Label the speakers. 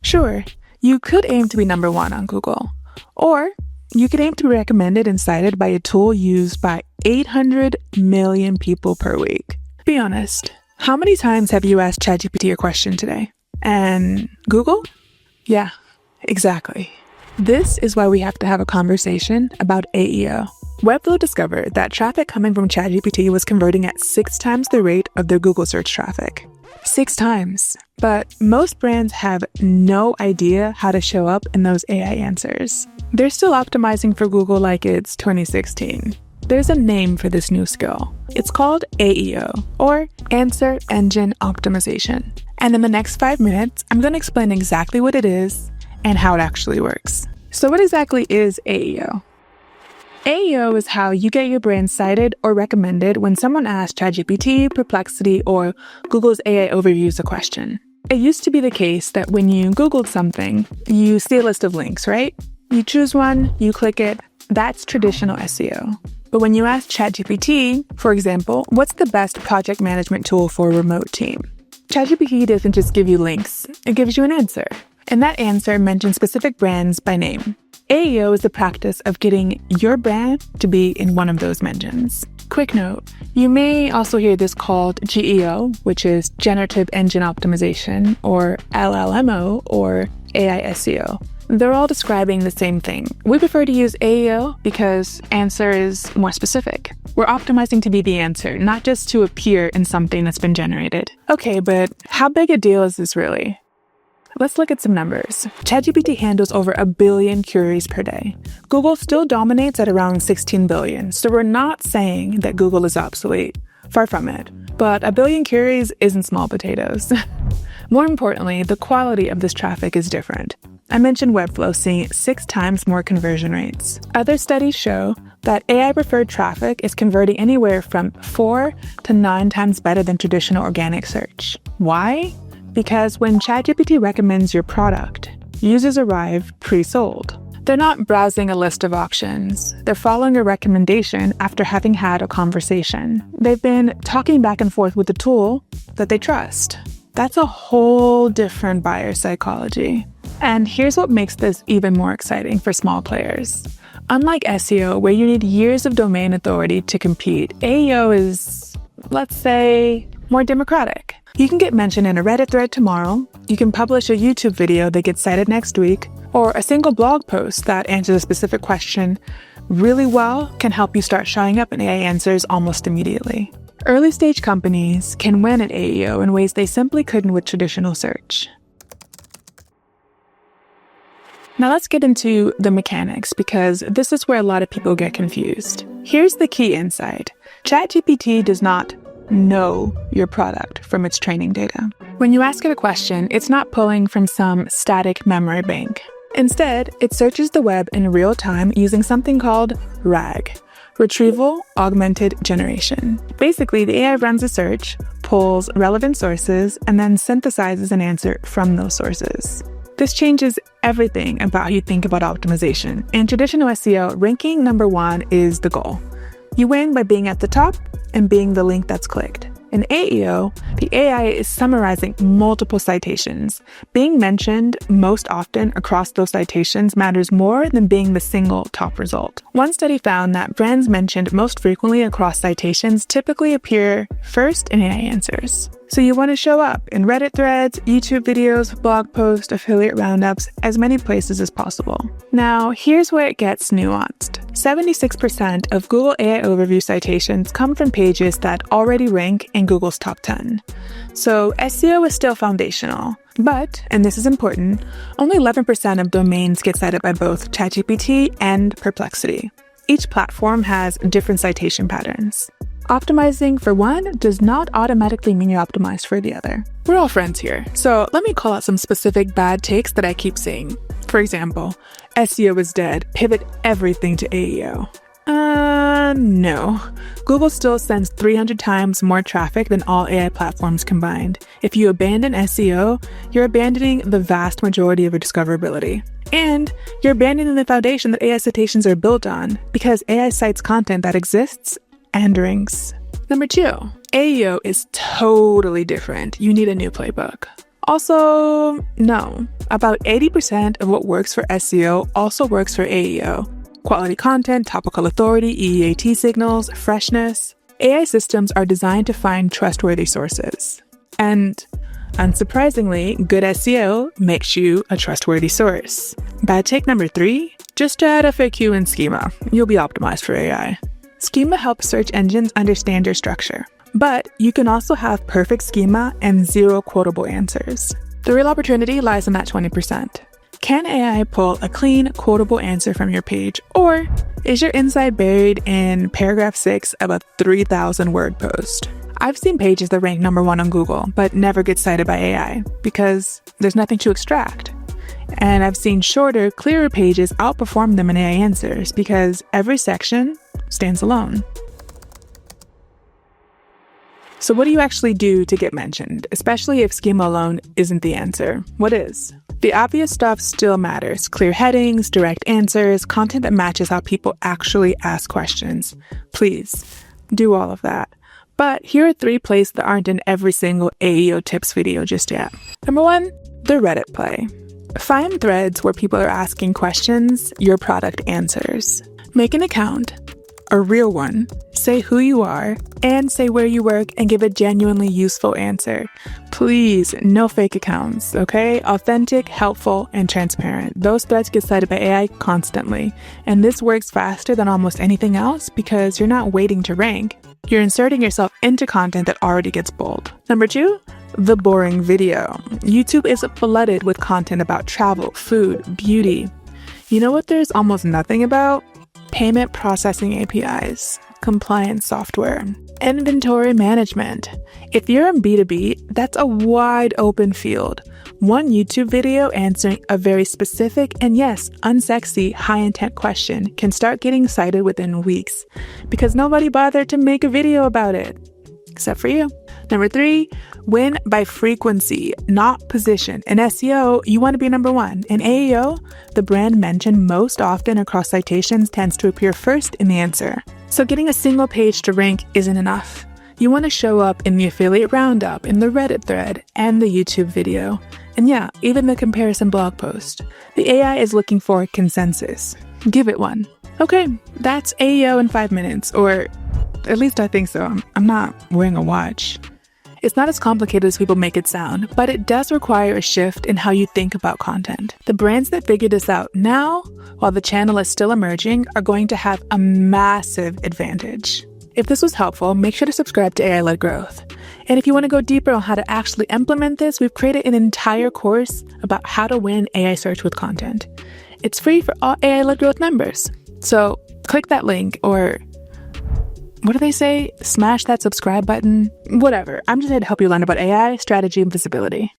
Speaker 1: Sure, you could aim to be number one on Google, or you could aim to be recommended and cited by a tool used by 800 million people per week. Be honest, how many times have you asked ChatGPT a question today? And Google? Yeah, exactly. This is why we have to have a conversation about AEO. Webflow discovered that traffic coming from ChatGPT was converting at 6 times the rate of their Google search traffic. 6 times. But most brands have no idea how to show up in those AI answers. They're still optimizing for Google like it's 2016. There's a name for this new skill. It's called AEO, or Answer Engine Optimization. And in the next 5 minutes, I'm going to explain exactly what it is and how it actually works. So what exactly is AEO? AEO is how you get your brand cited or recommended when someone asks ChatGPT, Perplexity, or Google's AI overviews a question. It used to be the case that when you Googled something, you see a list of links, right? You choose one, you click it. That's traditional SEO. But when you ask ChatGPT, for example, what's the best project management tool for a remote team? ChatGPT doesn't just give you links, it gives you an answer. And that answer mentions specific brands by name. AEO is the practice of getting your brand to be in one of those mentions. Quick note, you may also hear this called GEO, which is Generative Engine Optimization, or LLMO, or AI SEO. They're all describing the same thing. We prefer to use AEO because answer is more specific. We're optimizing to be the answer, not just to appear in something that's been generated. Okay, but how big a deal is this really? Let's look at some numbers. ChatGPT handles over 1 billion queries per day. Google still dominates at around 16 billion, so we're not saying that Google is obsolete. Far from it. But 1 billion queries isn't small potatoes. More importantly, the quality of this traffic is different. I mentioned Webflow seeing 6 times more conversion rates. Other studies show that AI-preferred traffic is converting anywhere from 4 to 9 times better than traditional organic search. Why? Because when ChatGPT recommends your product, users arrive pre-sold. They're not browsing a list of options. They're following a recommendation after having had a conversation. They've been talking back and forth with the tool that they trust. That's a whole different buyer psychology. And here's what makes this even more exciting for small players. Unlike SEO, where you need years of domain authority to compete, AEO is, let's say, more democratic. You can get mentioned in a Reddit thread tomorrow, you can publish a YouTube video that gets cited next week, or a single blog post that answers a specific question really well can help you start showing up in AI answers almost immediately. Early stage companies can win at AEO in ways they simply couldn't with traditional search. Now let's get into the mechanics, because this is where a lot of people get confused. Here's the key insight. ChatGPT does not know your product from its training data. When you ask it a question, it's not pulling from some static memory bank. Instead, it searches the web in real time using something called RAG, Retrieval Augmented Generation. Basically, the AI runs a search, pulls relevant sources, and then synthesizes an answer from those sources. This changes everything about how you think about optimization. In traditional SEO, ranking number 1 is the goal. You win by being at the top and being the link that's clicked. In AEO, the AI is summarizing multiple citations. Being mentioned most often across those citations matters more than being the single top result. One study found that brands mentioned most frequently across citations typically appear first in AI answers. So you want to show up in Reddit threads, YouTube videos, blog posts, affiliate roundups, as many places as possible. Now, here's where it gets nuanced. 76% of Google AI overview citations come from pages that already rank in Google's top 10. So SEO is still foundational. But, and this is important, only 11% of domains get cited by both ChatGPT and Perplexity. Each platform has different citation patterns. Optimizing for one does not automatically mean you're optimized for the other. We're all friends here, so let me call out some specific bad takes that I keep seeing. For example, SEO is dead, pivot everything to AEO. No. Google still sends 300 times more traffic than all AI platforms combined. If you abandon SEO, you're abandoning the vast majority of your discoverability. And you're abandoning the foundation that AI citations are built on, because AI cites content that exists and ranks. Number 2, AEO is totally different. You need a new playbook. Also, no. About 80% of what works for SEO also works for AEO. Quality content, topical authority, EEAT signals, freshness. AI systems are designed to find trustworthy sources. And unsurprisingly, good SEO makes you a trustworthy source. Bad take number 3, just add FAQ and schema. You'll be optimized for AI. Schema helps search engines understand your structure. But you can also have perfect schema and 0 quotable answers. The real opportunity lies in that 20%. Can AI pull a clean, quotable answer from your page? Or is your insight buried in paragraph 6 of a 3,000-word post? I've seen pages that rank number 1 on Google, but never get cited by AI because there's nothing to extract. And I've seen shorter, clearer pages outperform them in AI answers because every section stands alone. So what do you actually do to get mentioned, especially if schema alone isn't the answer? What is? The obvious stuff still matters. Clear headings, direct answers, content that matches how people actually ask questions. Please do all of that. But here are 3 plays that aren't in every single AEO tips video just yet. Number 1, the Reddit play. Find threads where people are asking questions your product answers. Make an account, a real one, say who you are, and say where you work and give a genuinely useful answer. Please, no fake accounts, okay? Authentic, helpful, and transparent. Those threads get cited by AI constantly, and this works faster than almost anything else because you're not waiting to rank. You're inserting yourself into content that already gets bold. Number 2, the boring video. YouTube is flooded with content about travel, food, beauty. You know what there's almost nothing about? Payment processing APIs, compliance software, inventory management. If you're in B2B, that's a wide open field. One YouTube video answering a very specific and yes, unsexy, high-intent question can start getting cited within weeks because nobody bothered to make a video about it, except for you. Number 3, win by frequency, not position. In SEO, you want to be number 1. In AEO, the brand mentioned most often across citations tends to appear first in the answer. So getting a single page to rank isn't enough. You want to show up in the affiliate roundup, in the Reddit thread, and the YouTube video. And yeah, even the comparison blog post. The AI is looking for consensus. Give it one. Okay, that's AEO in 5 minutes, or at least I think so. I'm not wearing a watch. It's not as complicated as people make it sound, but it does require a shift in how you think about content. The brands that figure this out now, while the channel is still emerging, are going to have a massive advantage. If this was helpful, make sure to subscribe to AI-led Growth. And if you want to go deeper on how to actually implement this, we've created an entire course about how to win AI search with content. It's free for all AI-led Growth members. So click that link, or what do they say? Smash that subscribe button? Whatever. I'm just here to help you learn about AI, strategy, and visibility.